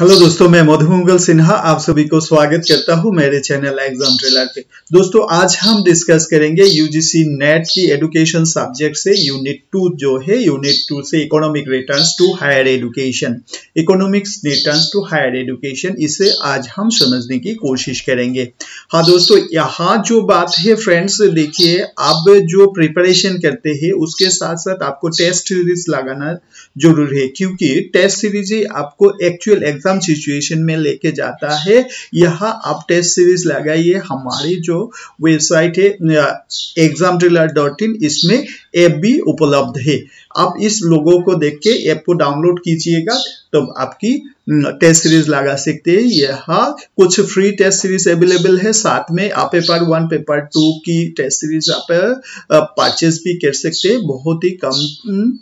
Hello दोस्तों, मैं मधुमंगल सिन्हा आप सभी को स्वागत करता हूं मेरे चैनल एग्जाम ट्रेलर पे। दोस्तों, आज हम डिस्कस करेंगे यूजीसी नेट की एजुकेशन सब्जेक्ट से यूनिट 2 जो है, यूनिट 2 से economic returns to higher education, economics returns to higher education, इसे आज हम समझने की कोशिश करेंगे। हाँ दोस्तों, यहाँ जो बात है फ्रेंड्स, देखिए आप जो प्रिपरेशन करते हैं उसके साथ साथ आपको टेस्ट सीरीज लगाना जरूर है, क्योंकि टेस्ट सीरीज ही आपको एक्चुअल एग्जाम सिचुएशन में लेके जाता है। यहाँ आप टेस्ट सीरीज लगाइए, हमारी जो वेबसाइट है examtrailer.in, इसमें ऐप भी उपलब्ध है। आप इस लोगो को देख के ऐप को डाउनलोड कीजिएगा, तब तो आपकी टेस्ट सीरीज लगा सकते हैं। यहाँ कुछ फ्री टेस्ट सीरीज अवेलेबल है, साथ में आप पेपर 1 पेपर 2 की टेस्ट सीरीज आप परचेज भी कर सकते हैं बहुत ही कम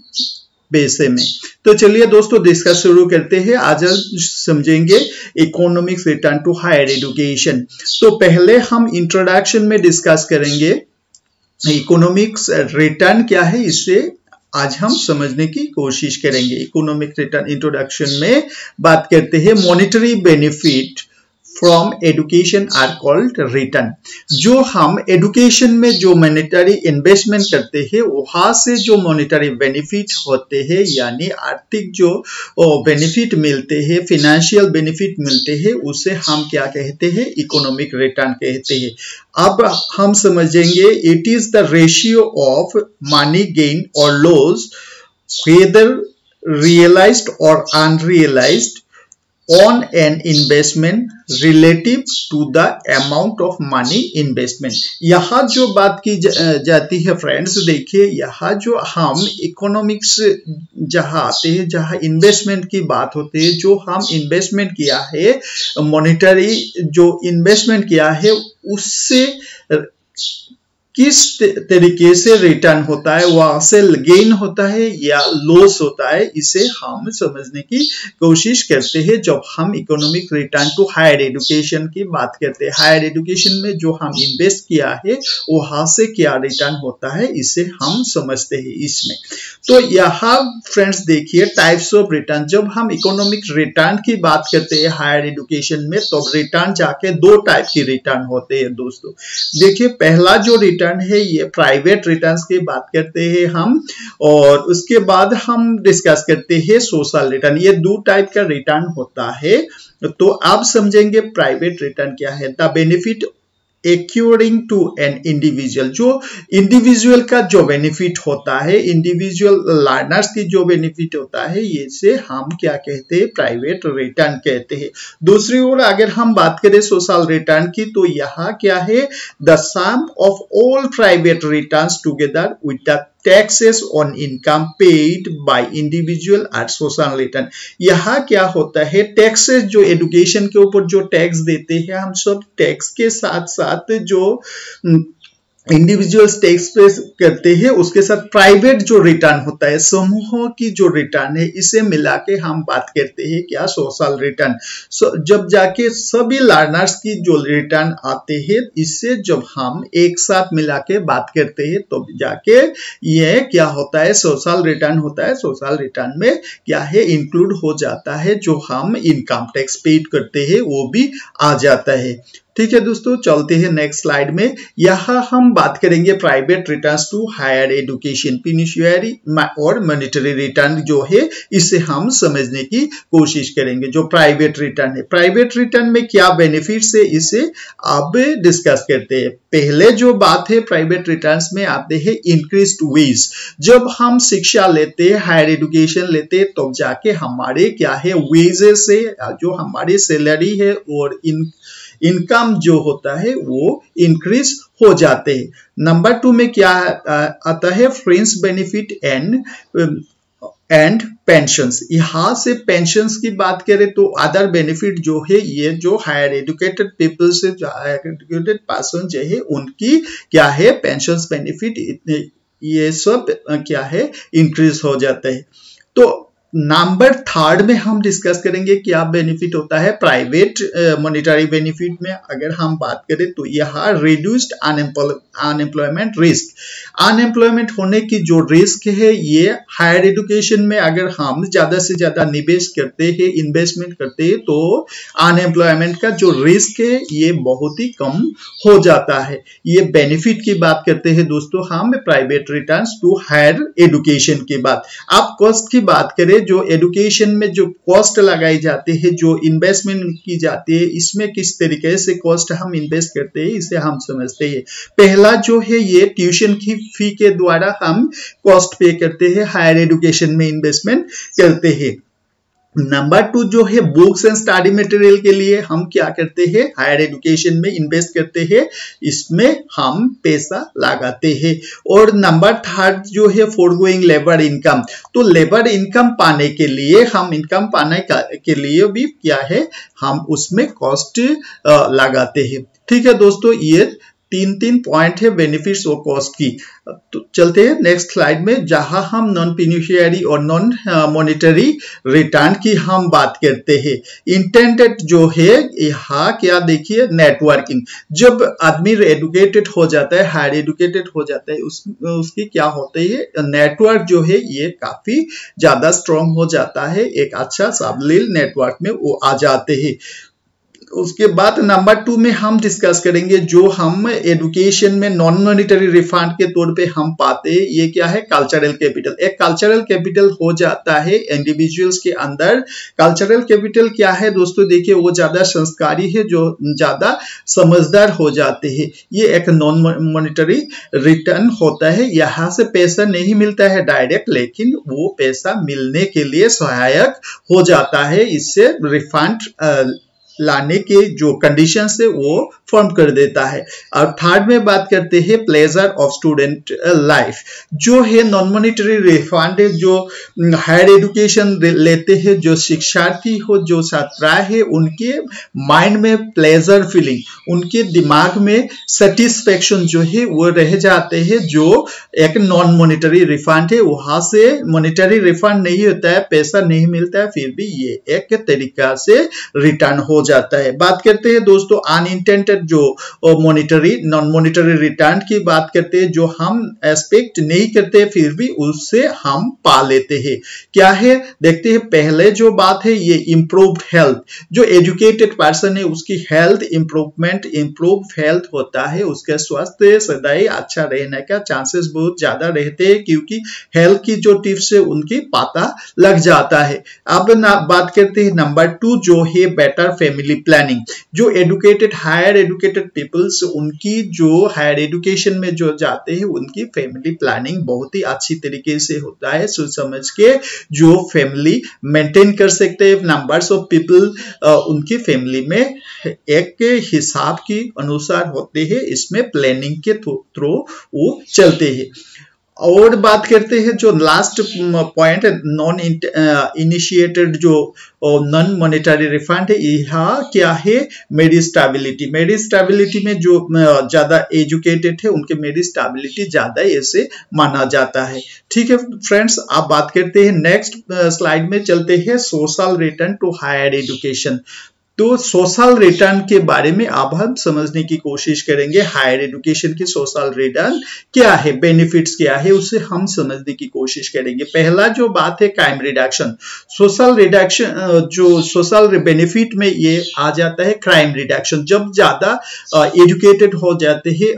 पैसे में। तो चलिए दोस्तों, डिस्कस शुरू करते हैं। आज समझेंगे economics return to higher education. तो पहले हम इंट्रोडक्शन में डिस्कस करेंगे इकोनॉमिक्स रिटर्न क्या है, इससे आज हम समझने की कोशिश करेंगे। इकोनॉमिक रिटर्न इंट्रोडक्शन में बात करते हैं monetary benefit from education are called return. जो हम एजुकेशन में जो मॉनेटरी इन्वेस्टमेंट करते हैं वहां से जो मॉनेटरी बेनिफिट होते हैं, यानी आर्थिक जो बेनिफिट मिलते हैं, फाइनेंशियल बेनिफिट मिलते हैं, उसे हम क्या कहते हैं, इकोनॉमिक रिटर्न कहते हैं। अब हम समझेंगे it is the ratio of money gain और लॉस वेदर रियलाइज्ड और unrealised on an investment relative to the amount of money investment। यहाँ जो बात की जाती है फ्रेंड्स, देखिए यहाँ जो हम इकोनॉमिक्स जहाँ आते हैं, जहाँ इन्वेस्टमेंट की बात होती है, जो हम इन्वेस्टमेंट किया है, मॉनेटरी जो इन्वेस्टमेंट किया है, उससे किस तरीके से रिटर्न होता है, वहां से गेन होता है या लॉस होता है, इसे हम समझने की कोशिश करते हैं जब हम economic return to higher education की बात करते हैं। हायर एजुकेशन में जो हम इन्वेस्ट किया है वहां से क्या रिटर्न होता है, इसे हम समझते हैं इसमें। तो यहाँ फ्रेंड्स देखिए टाइप्स ऑफ रिटर्न। जब हम इकोनॉमिक रिटर्न की बात करते हैं हायर एजुकेशन में, तो रिटर्न जाके दो टाइप की रिटर्न होते हैं दोस्तों। देखिए पहला जो रिटर्न है, ये प्राइवेट रिटर्न्स की बात करते हैं हम, और उसके बाद हम डिस्कस करते हैं सोशल रिटर्न। ये दो टाइप का रिटर्न होता है। तो आप समझेंगे प्राइवेट रिटर्न क्या है। The benefit accruing to an individual, जो इंडिविजुअल का जो बेनिफिट होता है, इंडिविजुअल लर्नर्स की जो बेनिफिट होता है, ये से हम क्या कहते हैं, प्राइवेट रिटर्न कहते हैं। दूसरी ओर अगर हम बात करें सोशल रिटर्न की, तो यहाँ क्या है, the sum of all private returns together with the taxes on income paid by individual और सोशल रिटर्न। यहाँ क्या होता है, टैक्सेस जो एजुकेशन के ऊपर जो टैक्स देते हैं, हम सब टैक्स के साथ साथ जो इंडिविजुअल्स टैक्स पे करते हैं, उसके साथ प्राइवेट जो रिटर्न होता है, समूहों की जो रिटर्न है, इसे मिला के हम बात करते हैं क्या, सोशल रिटर्न। जब जाके सभी लर्नर्स की जो रिटर्न आते हैं, इससे जब हम एक साथ मिला के बात करते हैं, तो जाके ये क्या होता है, सोशल रिटर्न होता है। सोशल रिटर्न में क्या है, इंक्लूड हो जाता है जो हम इनकम टैक्स पेड करते हैं, वो भी आ जाता है। ठीक है दोस्तों, चलते हैं नेक्स्ट स्लाइड में। यहाँ हम बात करेंगे private returns to higher education, financiary और मॉनेटरी रिटर्न जो है, इसे हम समझने की कोशिश करेंगे। जो प्राइवेट रिटर्न है, प्राइवेट रिटर्न में क्या बेनिफिट्स है, इसे अब डिस्कस करते हैं। पहले जो बात है प्राइवेट रिटर्न्स में आते हैं इंक्रीज्ड वेज। जब हम शिक्षा लेते हैं, हायर एजुकेशन लेते हैं, तो जाके हमारे क्या है, वेजेस से जो हमारी सैलरी है और इनकम जो होता है वो इंक्रीज हो जाते हैं। नंबर 2 में क्या आता है, फ्रिंज बेनिफिट एंड पेंशंस। यहाँ से पेंशंस की बात करें तो अदर बेनिफिट जो है, ये जो हायर एजुकेटेड पीपल से, हायर एजुकेटेड पर्सन जो है, उनकी क्या है, पेंशंस बेनिफिट, ये सब क्या है, इंक्रीज हो जाता है। तो नंबर थर्ड में हम डिस्कस करेंगे क्या बेनिफिट होता है प्राइवेट मॉनेटरी बेनिफिट में। अगर हम बात करें तो यहाँ रिड्यूस्ड अनएम्प्लॉयमेंट रिस्क, अनएम्प्लॉयमेंट होने की जो रिस्क है ये हायर एजुकेशन में अगर हम ज्यादा से ज्यादा निवेश करते हैं, इन्वेस्टमेंट करते हैं, तो अनएम्प्लॉयमेंट का जो रिस्क है ये बहुत ही कम हो जाता है। ये बेनिफिट की बात करते हैं दोस्तों हम private returns to higher education की बात। अब कॉस्ट की बात करें, जो एजुकेशन में जो कॉस्ट लगाई जाती है, जो इन्वेस्टमेंट की जाती है, इसमें किस तरीके से कॉस्ट हम इन्वेस्ट करते हैं इसे हम समझते हैं। पहला जो है ये ट्यूशन की फी के द्वारा हम कॉस्ट पे करते हैं, हायर एजुकेशन में इन्वेस्टमेंट करते हैं। नंबर टू जो है बुक्स एंड स्टडी मटेरियल के लिए हम क्या करते हैं, हायर एजुकेशन में इन्वेस्ट करते हैं, इसमें हम पैसा लगाते हैं। और नंबर थर्ड जो है फोरगोइंग लेबर इनकम, तो लेबर इनकम पाने के लिए हम इनकम पाने के लिए भी क्या है हम उसमें कॉस्ट लगाते हैं। ठीक है दोस्तों, ये तीन पॉइंट है बेनिफिट्स और कॉस्ट की। तो चलते हैं नेक्स्ट स्लाइड में, जहां हम नॉन फिड्यूशियरी और नॉन मॉनेटरी रिटर्न की हम बात करते हैं। इंटेंडेड जो है यहाँ क्या देखिए नेटवर्किंग, जब आदमी एडुकेटेड हो जाता है, हायर एडुकेटेड हो जाता है, उसकी क्या होती है नेटवर्क जो है ये काफी ज्यादा स्ट्रॉन्ग हो जाता है, एक अच्छा सबलील नेटवर्क में वो आ जाते हैं। उसके बाद नंबर टू में हम डिस्कस करेंगे जो हम एजुकेशन में नॉन मॉनेटरी रिफंड के तौर पे हम पाते हैं, ये क्या है कल्चरल कैपिटल। एक कल्चरल कैपिटल हो जाता है इंडिविजुअल्स के अंदर। कल्चरल कैपिटल क्या है दोस्तों, देखिए वो ज्यादा संस्कारी है, जो ज्यादा समझदार हो जाते हैं। ये एक नॉन मॉनेटरी रिटर्न होता है, यहाँ से पैसा नहीं मिलता है डायरेक्ट, लेकिन वो पैसा मिलने के लिए सहायक हो जाता है, इससे रिफंड लाने के जो कंडीशंस है वो फॉर्म कर देता है। और थर्ड में बात करते हैं प्लेजर ऑफ स्टूडेंट लाइफ, जो है नॉन मॉनेटरी रिफंड है, जो हायर एजुकेशन लेते हैं, जो शिक्षार्थी हो, जो छात्रा है, उनके माइंड में प्लेजर फीलिंग, उनके दिमाग में सेटिस्फेक्शन जो है वो रह जाते हैं। जो एक नॉन मॉनेटरी रिफंड है, वहां से मॉनेटरी रिफंड नहीं होता है, पैसा नहीं मिलता है, फिर भी ये एक तरीका से रिटर्न हो जाता है। बात करते हैं दोस्तों अनइंटेंडेड जो मॉनेटरी नॉन मॉनेटरी रिटर्न की बात करते हैं, जो हम एक्सपेक्ट नहीं करते फिर भी उससे हम पा लेते हैं। क्या है देखते हैं, पहले जो बात है ये इंप्रूव्ड हेल्थ, जो एजुकेटेड पर्सन है उसकी हेल्थ इंप्रूवमेंट, इंप्रूव हेल्थ होता है, उसके स्वास्थ्य सदैव अच्छा रहने का चांसेस बहुत ज्यादा रहते हैं, क्योंकि हेल्थ की जो टिप्स है उनकी पता लग जाता है। अब बात करते हैं नंबर टू जो है बेटर फैमिली प्लानिंग, जो एजुकेटेड हायर एजुकेटेड पीपल्स उनकी जो हायर एजुकेशन में जो जाते हैं उनकी फैमिली प्लानिंग बहुत ही अच्छी तरीके से होता है, सोच समझ के जो फैमिली मेंटेन कर सकते हैं। नंबर्स ऑफ पीपल उनकी फैमिली में एक हिसाब के अनुसार होते हैं, इसमें प्लानिंग के थ्रू वो चलते हैं। और बात करते हैं जो लास्ट पॉइंट है नॉन इनिशिएटेड जो नॉन मॉनेटरी रिफंड है, यह क्या है मेरिट स्टेबिलिटी। मेरिट स्टेबिलिटी में जो ज्यादा एजुकेटेड है उनके मेरिट स्टेबिलिटी ज्यादा ऐसे माना जाता है। ठीक है फ्रेंड्स, आप बात करते हैं नेक्स्ट स्लाइड में चलते हैं social return to higher education. तो सोशल रिटर्न के बारे में अब हम समझने की कोशिश करेंगे, हायर एजुकेशन की सोशल रिटर्न क्या है, बेनिफिट्स क्या है, उसे हम समझने की कोशिश करेंगे। पहला जो बात है क्राइम रिडक्शन, सोशल रिडक्शन जो सोशल बेनिफिट में ये आ जाता है क्राइम रिडक्शन। जब ज्यादा एजुकेटेड हो जाते हैं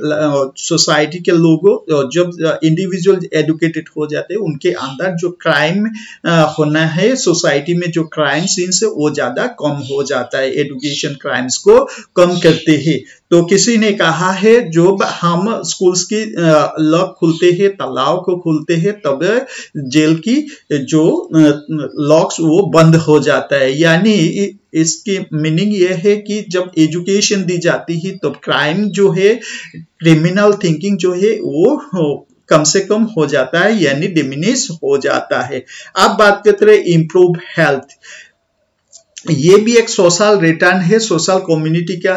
सोसाइटी के लोगों, जब इंडिविजुअल एजुकेटेड हो जाते हैं, उनके अंदर जो क्राइम होना है सोसाइटी में, जो क्राइम सीन्स है वो ज्यादा कम हो जाता है, एजुकेशन क्राइम्स को कम करते हैं। तो किसी ने कहा है जब हम स्कूल्स की लॉक खुलते हैं, तालाब को खुलते हैं, तब जेल की जो लॉक्स वो बंद हो जाता है। यानी इसकी मीनिंग ये है कि जब एजुकेशन दी जाती है तो क्राइम जो है, क्रिमिनल थिंकिंग जो है वो कम से कम हो जाता है, यानी डिमिनिश हो जाता है। अब बात करते हैं इम्प्रूव हेल्थ। ये भी एक सोशल रिटर्न है। सोशल कम्युनिटी का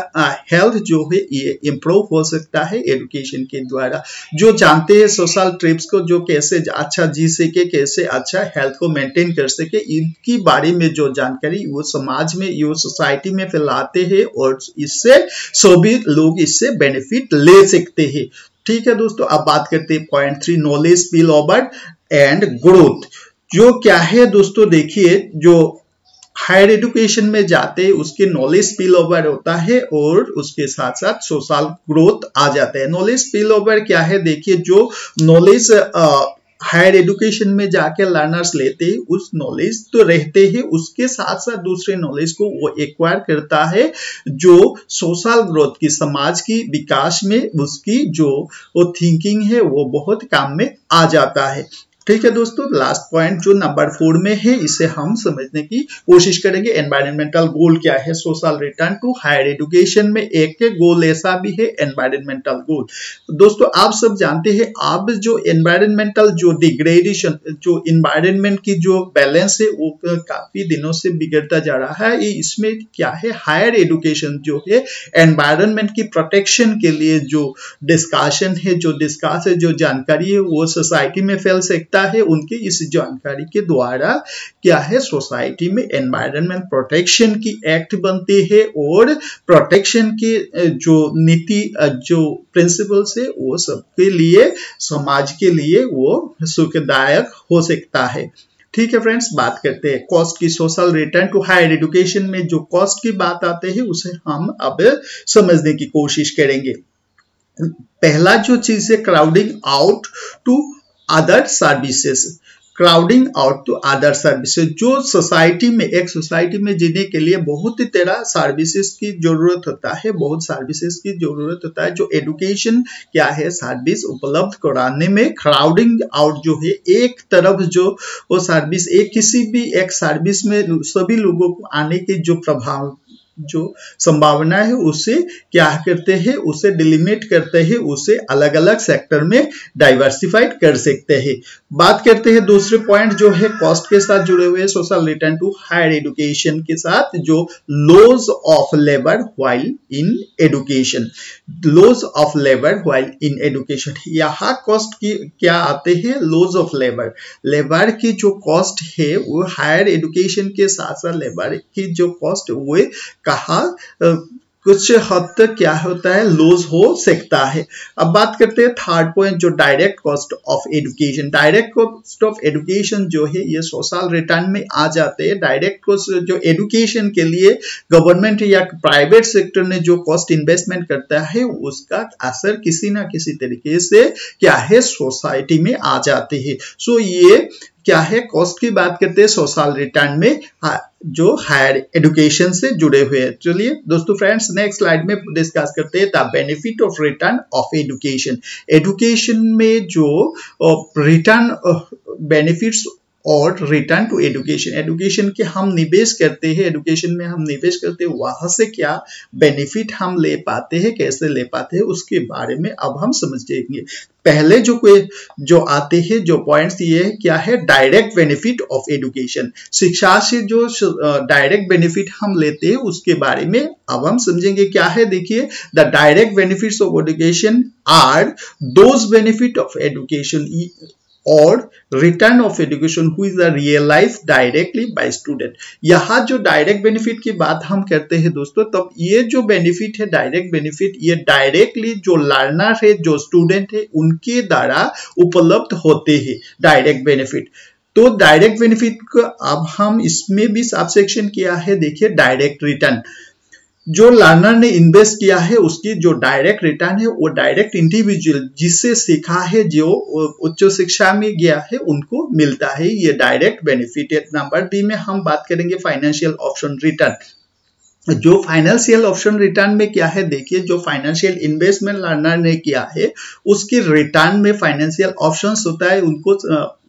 हेल्थ जो है ये इम्प्रूव हो सकता है एजुकेशन के द्वारा। जो जानते हैं सोशल ट्रिप्स को, जो कैसे अच्छा जी सके, कैसे अच्छा हेल्थ को मेंटेन कर सके, इनकी बारे में जो जानकारी वो समाज में, ये सोसाइटी में फैलाते हैं और इससे सभी लोग इससे बेनिफिट ले सकते हैं। ठीक है दोस्तों, अब बात करते हैं point 3, knowledge spill over and growth. जो क्या है दोस्तों, देखिए जो हायर एजुकेशन में जाते उसके नॉलेज स्पिल ओवर होता है और उसके साथ साथ सोशल ग्रोथ आ जाता है। नॉलेज स्पिल ओवर क्या है, देखिए जो नॉलेज हायर एजुकेशन में जाके लर्नर्स लेते हैं उस नॉलेज तो रहते हैं, उसके साथ साथ दूसरे नॉलेज को वो एक्वायर करता है जो सोशल ग्रोथ की, समाज की विकास में उसकी जो वो थिंकिंग है वो बहुत काम में आ जाता है। ठीक है दोस्तों, लास्ट पॉइंट जो नंबर 4 में है इसे हम समझने की कोशिश करेंगे। एनवायरमेंटल गोल क्या है, social return to higher education में एक गोल ऐसा भी है एनवायरमेंटल गोल। दोस्तों आप सब जानते हैं अब जो एनवायरमेंटल जो डिग्रेडेशन, जो एनवायरनमेंट की जो बैलेंस है वो काफी दिनों से बिगड़ता जा रहा है। इसमें क्या है, हायर एजुकेशन जो है एनवायरनमेंट की प्रोटेक्शन के लिए जो डिस्कशन है, जो जानकारी है वो सोसाइटी में फैल सकता है। उनके इस जानकारी के द्वारा क्या है, सोसाइटी में एनवायरनमेंट प्रोटेक्शन की एक्ट बनते हैं और प्रोटेक्शन के जो नीति, जो प्रिंसिपल्स है वो सबके लिए, समाज के लिए वो सुखदायक हो सकता है। ठीक है फ्रेंड्स, बात करते हैं कॉस्ट की। Social return to higher education में जो कॉस्ट की बात आते है उसे हम अब समझने की कोशिश करेंगे। पहला जो चीज है, crowding out to other services. Crowding out to other services, जो सोसाइटी में, एक सोसाइटी में जीने के लिए बहुत ही तरह सर्विसेज की जरूरत होता है, बहुत सर्विसेज की जरूरत होता है। जो एजुकेशन क्या है, सर्विस उपलब्ध कराने में क्राउडिंग आउट जो है, एक तरफ जो वो सर्विस, एक किसी भी एक सर्विस में सभी लोगों को आने के जो प्रभाव, जो संभावना है उसे क्या करते हैं, उसे डिलिमिट करते हैं, उसे अलग अलग सेक्टर में डाइवर्सिफाइड कर सकते हैं। बात करते हैं दूसरे पॉइंट जो है कॉस्ट के साथ जुड़े हुए social return to higher education के साथ, जो loss of labour while in education. Loss of labour while in education, यहाँ कॉस्ट की क्या आते हैं, लॉज ऑफ लेबर। लेबर की जो कॉस्ट है वो हायर एजुकेशन के साथ साथ लेबर की जो कॉस्ट वो कहा कुछ हद तक क्या होता है, लॉस हो सकता है। अब बात करते हैं थर्ड पॉइंट, जो direct cost of education. Direct cost of education जो है ये सोशल रिटर्न में आ जाते हैं। डायरेक्ट कॉस्ट जो एजुकेशन के लिए गवर्नमेंट या प्राइवेट सेक्टर ने जो कॉस्ट इन्वेस्टमेंट करता है उसका असर किसी ना किसी तरीके से क्या है, सोसाइटी में आ जाते हैं। सो ये क्या है, कॉस्ट की बात करते हैं सोशल रिटर्न में जो हायर एजुकेशन से जुड़े हुए हैं। चलिए दोस्तों फ्रेंड्स, नेक्स्ट स्लाइड में डिस्कस करते हैं the benefit of return of education. Education में जो रिटर्न बेनिफिट्स और रिटर्न टू एजुकेशन, एजुकेशन के हम निवेश करते हैं, एजुकेशन में हम निवेश करते हैं, वहां से क्या बेनिफिट हम ले पाते हैं, कैसे ले पाते हैं, उसके बारे में अब हम समझेंगे। पहले जो आते हैं जो पॉइंट्स ये है, क्या है, डायरेक्ट बेनिफिट ऑफ एजुकेशन। शिक्षा से जो डायरेक्ट बेनिफिट हम लेते हैं उसके बारे में अब हम समझेंगे। क्या है, देखिए, the direct benefits of education are those benefit of education और return of education who is realize directly by student. यहाँ जो डायरेक्ट बेनिफिट की बात हम करते हैं दोस्तों, तब ये जो बेनिफिट है, डायरेक्ट बेनिफिट, ये डायरेक्टली जो लर्नर है, जो स्टूडेंट है, उनके द्वारा उपलब्ध होते हैं डायरेक्ट बेनिफिट। तो डायरेक्ट बेनिफिट को अब हम इसमें भी सबसेक्शन किया है, देखिए, डायरेक्ट रिटर्न। जो लर्नर ने इन्वेस्ट किया है उसकी जो डायरेक्ट रिटर्न है वो डायरेक्ट इंडिविजुअल जिससे सीखा है, जो उच्च शिक्षा में गया है, उनको मिलता है, ये डायरेक्ट बेनिफिट है। नंबर बी में हम बात करेंगे फाइनेंशियल ऑप्शन रिटर्न। जो फाइनेंशियल ऑप्शन रिटर्न में क्या है, देखिए, जो फाइनेंशियल इन्वेस्टमेंट लर्नर ने किया है उसके रिटर्न में फाइनेंशियल ऑप्शंस होता है, उनको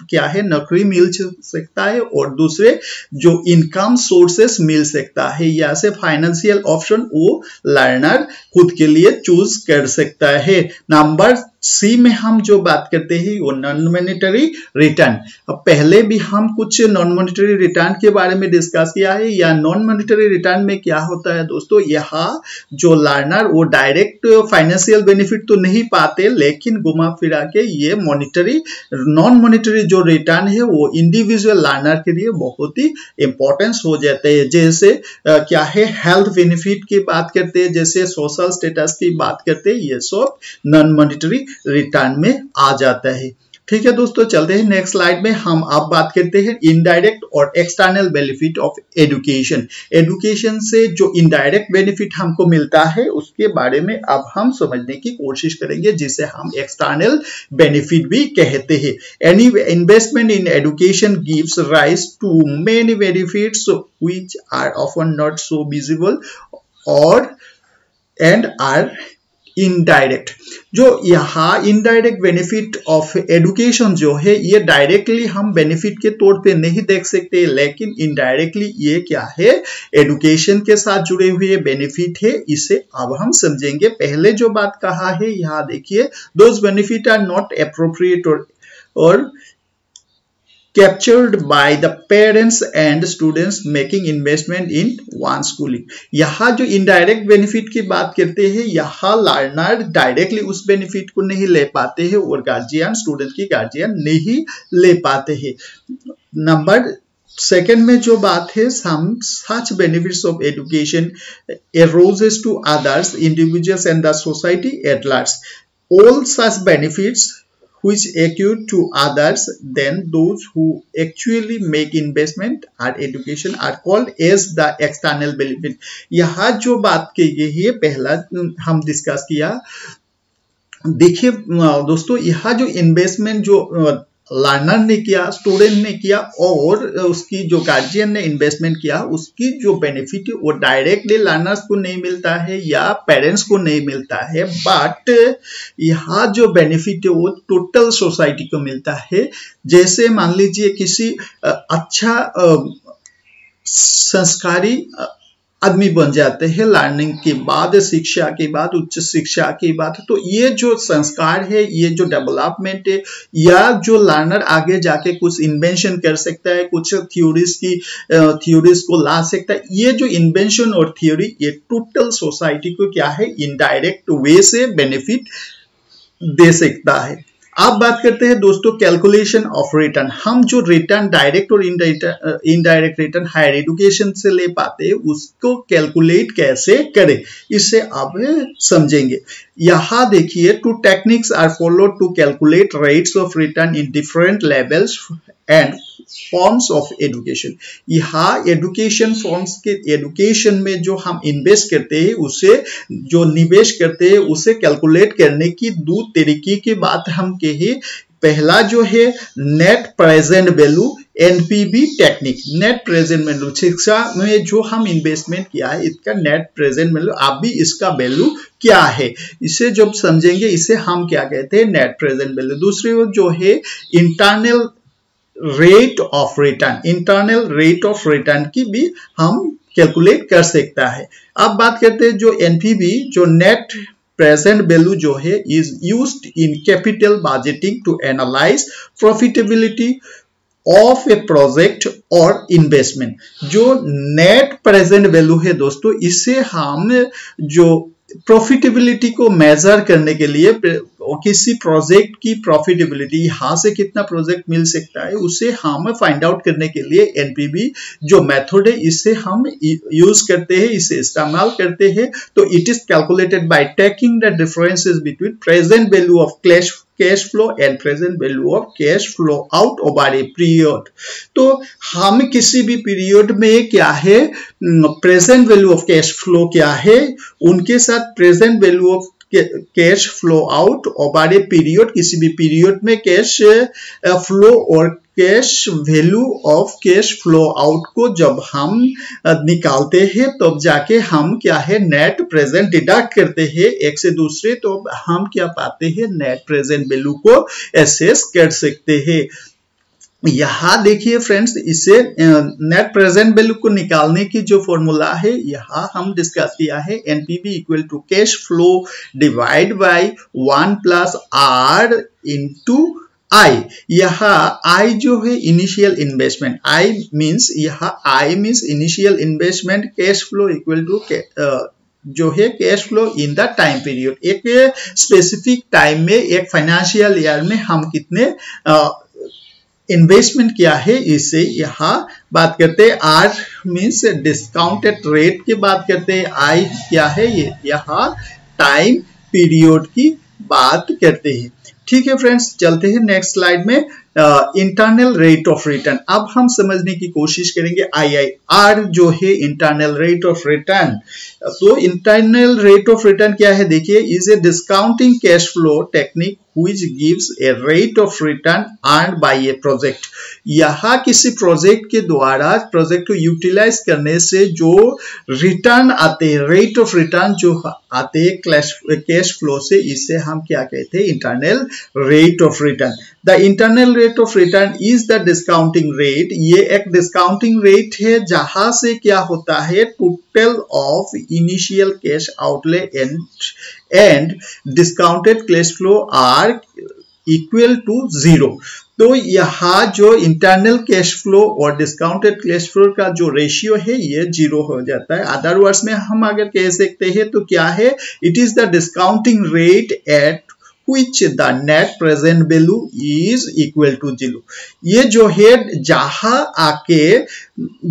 क्या है, नौकरी मिल सकता है और दूसरे जो इनकम सोर्सेस मिल सकता है। या से फाइनेंशियल ऑप्शन वो लर्नर खुद के लिए चूज कर सकता है। नंबर सी में हम जो बात करते हैं वो नॉन मॉनेटरी रिटर्न। अब पहले भी हम कुछ नॉन मॉनेटरी रिटर्न के बारे में डिस्कस किया है। या नॉन मॉनेटरी रिटर्न में क्या होता है दोस्तों, यहाँ जो लर्नर वो डायरेक्ट फाइनेंशियल बेनिफिट तो नहीं पाते, लेकिन घुमा फिरा के ये मॉनेटरी नॉन मॉनेटरी जो रिटर्न है वो इंडिविजुअल लर्नर के लिए बहुत ही इंपॉर्टेंस हो जाते हैं। जैसे क्या है, हेल्थ बेनिफिट की बात करते हैं, जैसे सोशल स्टेटस की बात करते हैं, ये सब नॉन मॉनेटरी रिटर्न में आ जाता है। ठीक है दोस्तों, चलते हैं नेक्स्ट स्लाइड में। हम अब बात करते हैं इनडायरेक्ट और external benefit of education. Education से जो इनडायरेक्ट बेनिफिट हमको मिलता है उसके बारे में अब हम समझने की कोशिश करेंगे, जिसे हम एक्सटर्नल बेनिफिट भी कहते हैं। Any investment in education gives rise to many benefits which are often not so visible और एंड आर इनडायरेक्ट। जो यहाँ इनडायरेक्ट बेनिफिट ऑफ एजुकेशन जो है ये डायरेक्टली हम बेनिफिट के तौर पे नहीं देख सकते, लेकिन इनडायरेक्टली ये क्या है, एजुकेशन के साथ जुड़े हुए बेनिफिट है। इसे अब हम समझेंगे। पहले जो बात कहा है यहाँ देखिए, those benefit are not appropriate और captured by the parents and students making investment in one schooling। यहाँ जो इनडायरेक्ट बेनिफिट की बात करते हैं, यहाँ लर्नर डायरेक्टली उस बेनिफिट को नहीं ले पाते हैं और गार्जियन स्टूडेंट की गार्जियन नहीं ले पाते हैं। नंबर सेकेंड में जो बात है, some such benefits of education aroses to others, individuals and the society at large। All such benefits which accrue to others than those who actually make investment or education are called as the external benefit। यहाँ जो बात की गई है पहला हम discuss किया। देखिए दोस्तों, यहाँ जो इन्वेस्टमेंट जो लर्नर ने किया, स्टूडेंट ने किया और उसकी जो गार्जियन ने इन्वेस्टमेंट किया, उसकी जो बेनिफिट है वो डायरेक्टली लर्नर्स को नहीं मिलता है या पेरेंट्स को नहीं मिलता है, बट यहाँ जो बेनिफिट है वो टोटल सोसाइटी को मिलता है। जैसे मान लीजिए किसी अच्छा संस्कारी आदमी बन जाते हैं लर्निंग के बाद, शिक्षा के बाद, उच्च शिक्षा के बाद, तो ये जो संस्कार है, ये जो डेवलपमेंट है, या जो लर्नर आगे जाके कुछ इन्वेंशन कर सकता है, कुछ थ्योरीज को ला सकता है, ये जो इन्वेंशन और थ्योरी ये टोटल सोसाइटी को क्या है, इनडायरेक्ट वे से बेनिफिट दे सकता है। अब बात करते हैं दोस्तों कैलकुलेशन ऑफ रिटर्न। हम जो रिटर्न डायरेक्ट और इनडायरेक्ट रिटर्न हायर एजुकेशन से ले पाते हैं उसको कैलकुलेट कैसे करें, इससे अब समझेंगे। यहाँ देखिए, two techniques are followed to calculate rates of return in different levels and forms of education. यहाँ एजुकेशन फॉर्म्स के एजुकेशन में जो हम इन्वेस्ट करते हैं, उसे जो निवेश करते हैं उसे कैलकुलेट करने की दो तरीके की बात हम कहे। पहला जो है net present value, NPV technique. Net present value, शिक्षा में जो हम इन्वेस्टमेंट किया है इसका नेट प्रेजेंट वैल्यू, आप भी इसका वैल्यू क्या है, इसे जब समझेंगे इसे हम क्या कहते हैं, नेट प्रेजेंट वैल्यू। दूसरी जो है internal rate of return, internal rate of return की भी हम कैलकुलेट कर सकता है। अब बात करते हैं जो एनपीवी, जो नेट प्रेजेंट वैल्यू जो है is used in capital budgeting to analyse profitability of a project और इन्वेस्टमेंट। जो नेट प्रेजेंट वैल्यू है दोस्तों, इसे हम जो प्रॉफिटेबिलिटी को मेजर करने के लिए, किसी प्रोजेक्ट की प्रॉफिटेबिलिटी, यहाँ से कितना प्रोजेक्ट मिल सकता है, उसे हम फाइंड आउट करने के लिए एनपीवी जो मेथड है इसे हम यूज करते हैं, इसे इस्तेमाल करते हैं। तो it is calculated by taking the differences between present value of cash flow and present value of cash flow out over a period. तो हम किसी भी पीरियड में क्या है, present value of cash flow क्या है, उनके साथ present value of cash flow out over a period, किसी भी पीरियड में कैश फ्लो और cash value of cash flow out को जब हम निकालते हैं तब जाके हम क्या है, नेट प्रेजेंट डिडक्ट करते हैं एक से दूसरे, तो हम क्या पाते हैं, नेट प्रेजेंट वैल्यू को एसेस कर सकते हैं। यहाँ देखिए फ्रेंड्स, इसे नेट प्रेजेंट वैल्यू को निकालने की जो फॉर्मूला है यहाँ हम डिस्कस किया है, NPV equal to cash flow divide by 1 plus R into I. यहाँ आई जो है इनिशियल इन्वेस्टमेंट, आई मीन्स यहाँ I means initial investment, cash flow equal to जो है cash flow in the time period, एक specific time में एक financial year में हम कितने इन्वेस्टमेंट किया है, इससे यहाँ बात करते हैं। आर मीन्स डिस्काउंटेड रेट की बात करते हैं, आई क्या है ये यहाँ टाइम पीरियड की बात करते हैं। ठीक है फ्रेंड्स, चलते हैं नेक्स्ट स्लाइड में। इंटरनल रेट ऑफ रिटर्न अब हम समझने की कोशिश करेंगे। IRR जो है इंटरनल रेट ऑफ रिटर्न, तो इंटरनल रेट ऑफ रिटर्न क्या है देखिए, is a discounting cash flow technique which gives a rate of return earned by a project। यहाँ किसी प्रोजेक्ट के द्वारा प्रोजेक्ट को यूटिलाइज करने से जो रिटर्न आते हैं, रेट ऑफ रिटर्न जो आते हैं कैश फ्लो से, इसे हम क्या कहते हैं, internal rate of return. The internal rate of return is the discounting rate, ये एक डिस्काउंटिंग रेट है जहां से क्या होता है, total of initial cash outlay and discounted cash flow are equal to 0। तो यहाँ जो इंटरनल कैश फ्लो और डिस्काउंटेड कैश फ्लो का जो रेशियो है ये 0 हो जाता है। अदर वर्ड्स में हम अगर कह सकते हैं तो क्या है, it is the discounting rate at which the net present value is equal to 0। ये जो है जहां आके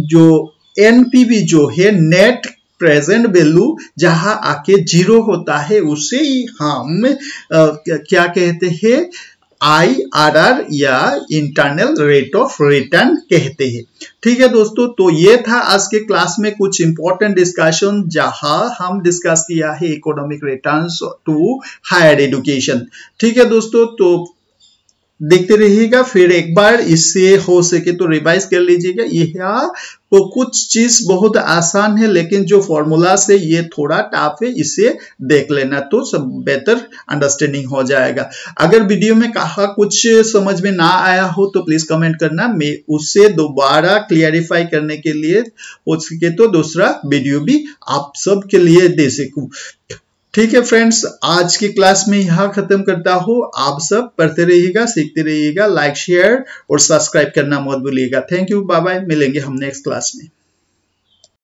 जो एनपीवी जो है नेट प्रेजेंट वैल्यू जहां आके 0 होता है, उसे ही हम क्या कहते हैं, IRR या इंटरनल रेट ऑफ रिटर्न कहते हैं। ठीक है दोस्तों, तो ये था आज के क्लास में कुछ इंपॉर्टेंट डिस्कशन जहां हम डिस्कस किया है economic returns to higher education. ठीक है दोस्तों, तो देखते रहिएगा, फिर एक बार इससे हो सके तो रिवाइज कर लीजिएगा। यह तो कुछ चीज बहुत आसान है, लेकिन जो फॉर्मूला से ये थोड़ा टफ है, इसे देख लेना तो सब बेहतर अंडरस्टैंडिंग हो जाएगा। अगर वीडियो में कहा कुछ समझ में ना आया हो तो प्लीज कमेंट करना, मैं उससे दोबारा क्लियरिफाई करने के लिए हो सके तो दूसरा वीडियो भी आप सब के लिए दे सकूं। ठीक है फ्रेंड्स, आज की क्लास में यहाँ खत्म करता हूँ। आप सब पढ़ते रहिएगा, सीखते रहिएगा, लाइक शेयर और सब्सक्राइब करना मत भूलिएगा। थैंक यू, बाय बाय, मिलेंगे हम नेक्स्ट क्लास में।